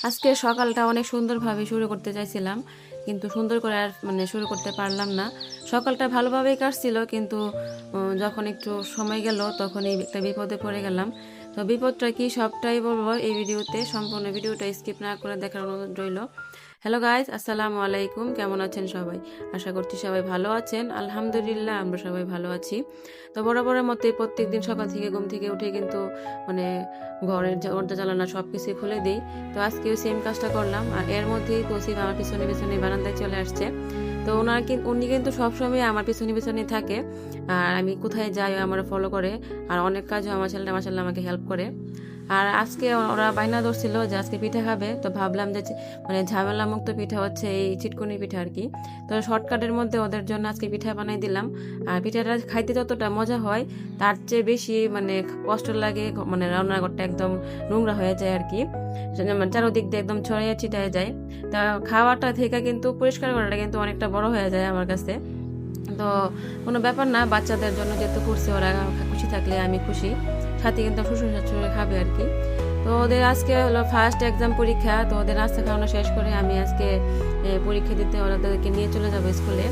আজকে সকালটা অনেক সুন্দরভাবে শুরু করতে চাইছিলাম, কিন্তু সুন্দর করে আর শুরু করতে পারলাম না। সকালটা ভালোভাবেই কাটছিল, কিন্তু যখন একটু সময় গেল তখনই একটা বিপদে পড়ে গেলাম। তো বিপদটা কি সবটাই বলবো এই ভিডিওতে, সম্পূর্ণ ভিডিওটা স্কিপ না করে দেখার অনুরোধ রইল। হ্যালো গাইজ, আসসালামু আলাইকুম। কেমন আছেন সবাই? আশা করছি সবাই ভালো আছেন। আলহামদুলিল্লাহ, আমরা সবাই ভালো আছি। তো বরাবরের মতোই প্রত্যেক দিন সকাল থেকে ঘুম থেকে উঠে কিন্তু মানে ঘরের দরজা জানালা সব কিছুই খুলে দিই। তো আজকেও সেম কাজটা করলাম, আর এর মধ্যেই তসিফ আমার পিছনে পিছনে বারান্দায় চলে আসছে। তো উনি কিন্তু সবসময় আমার পিছনে পিছনে থাকে, আর আমি কোথায় যাই আমার ফলো করে, আর অনেক কাজও আমার ছেলেটা মাশাআল্লাহ আমাকে হেল্প করে। আর আজকে ওরা বায়না ধরছিল যে আজকে পিঠা খাবে, তো ভাবলাম যে ঝামেলা মুক্ত পিঠা হচ্ছে এই চিটকুনি পিঠা আর কি। তো শর্টকাটের মধ্যে ওদের জন্য আজকে পিঠা বানাই দিলাম। আর পিঠাটা খাইতে যতটা মজা হয় তার চেয়ে বেশি কষ্ট লাগে, রান্নাঘরটা একদম নোংরা হয়ে যায় আর কি, চারোদিক দিয়ে একদম ছড়িয়ে ছিটায় যায়। তা খাওয়াটা থেকে কিন্তু পরিষ্কার করাটা কিন্তু অনেকটা বড় হয়ে যায় আমার কাছে। তো কোনো ব্যাপার না, বাচ্চাদের জন্য যেহেতু করছে, ওরা খুশি থাকলে আমি খুশি, সাথে কিন্তু শ্বশুর শাশুড়ি খাবে আর কি। তো ওদের আজকে হলো ফার্স্ট এক্সাম পরীক্ষা, তো ওদের নাস্তা খাওয়ানো শেষ করে আমি আজকে পরীক্ষা দিতে ওদেরকে নিয়ে চলে যাবো স্কুলে।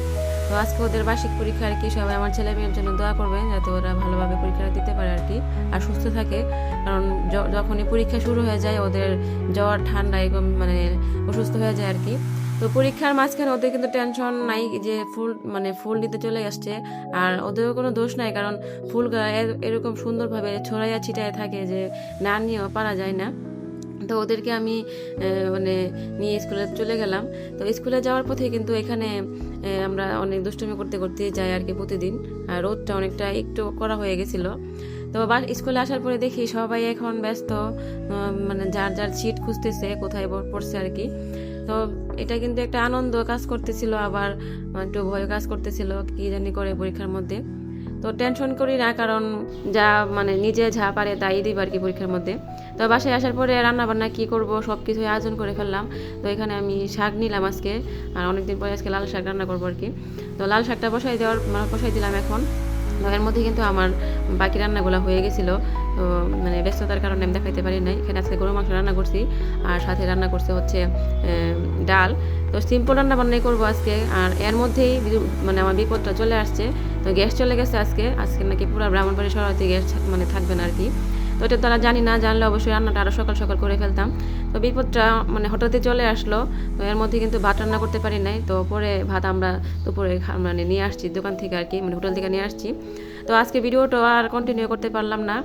তো আজকে ওদের বার্ষিক পরীক্ষা আর কি, সবাই আমার ছেলে মেয়ের জন্য দোয়া করবেন যাতে ওরা ভালোভাবে পরীক্ষাটা দিতে পারে আর কি, আর সুস্থ থাকে। কারণ যখনই পরীক্ষা শুরু হয়ে যায় ওদের জ্বর ঠান্ডা এরকম অসুস্থ হয়ে যায় আর কি। তো পরীক্ষার মাঝখানে ওদের কিন্তু টেনশন নাই যে ফুল দিতে চলে আসছে, আর ওদেরও কোনো দোষ নাই, কারণ ফুল এরকম সুন্দরভাবে ছড়াইয়া ছিটায় থাকে যে না নিয়েও পারা যায় না। তো ওদেরকে আমি নিয়ে স্কুলে চলে গেলাম। তো স্কুলে যাওয়ার পথে কিন্তু এখানে আমরা অনেক দুষ্টুমি করতে করতে যাই আর কি প্রতিদিন, আর রোদটা অনেকটা একটু করা হয়ে গেছিলো। তো স্কুলে আসার পরে দেখি সবাই এখন ব্যস্ত, যার যার সিট খুঁজতেছে কোথায় পড়ছে আর কি। তো এটা কিন্তু একটা আনন্দ কাজ করতেছিল, আবার একটু ভয় কাজ করতেছিল কি জানি করে পরীক্ষার মধ্যে। তো টেনশন করি না, কারণ যা নিজে যা পারে তাই দিব আর কি পরীক্ষার মধ্যে। তো বাসায় আসার পরে রান্না বান্না কী করব সব কিছু আয়োজন করে ফেললাম। তো এখানে আমি শাক নিলাম আজকে, আর অনেকদিন পরে আজকে লাল শাক রান্না করবো আর কি। তো লাল শাকটা বসাই দিলাম এখন। তো এর মধ্যে কিন্তু আমার বাকি রান্নাগুলো হয়ে গেছিলো। তো ব্যস্ততার কারণে আমি দেখাইতে পারি নাই। এখানে আজকে গরু মাংস রান্না করছি, আর সাথে রান্না করছে হচ্ছে ডাল। তো সিম্পল রান্না বান্নাই করবো আজকে। আর এর মধ্যেই আমার বিপদটা চলে আসছে। তো গ্যাস চলে গেছে আজকে নাকি পুরো ব্রাহ্মণবাড়ি শহরে গ্যাস থাকবে না আর কি। তো এটা তারা জানলে অবশ্যই রান্নাটা আরও সকাল সকাল করে ফেলতাম। তো বিপদটা হঠাৎই চলে আসলো। তো এর মধ্যে কিন্তু ভাত রান্না করতে পারি নাই। তো পরে ভাত আমরা দুপুরে নিয়ে আসছি দোকান থেকে আর কি, হোটেল থেকে নিয়ে আসছি। তো আজকে ভিডিওটা আর কন্টিনিউ করতে পারলাম না।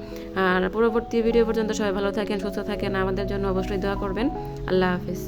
আর পরবর্তী ভিডিও পর্যন্ত সবাই ভালো থাকেন, সুস্থ থাকেন, আমাদের জন্য অবশ্যই দোয়া করবেন। আল্লাহ হাফিজ।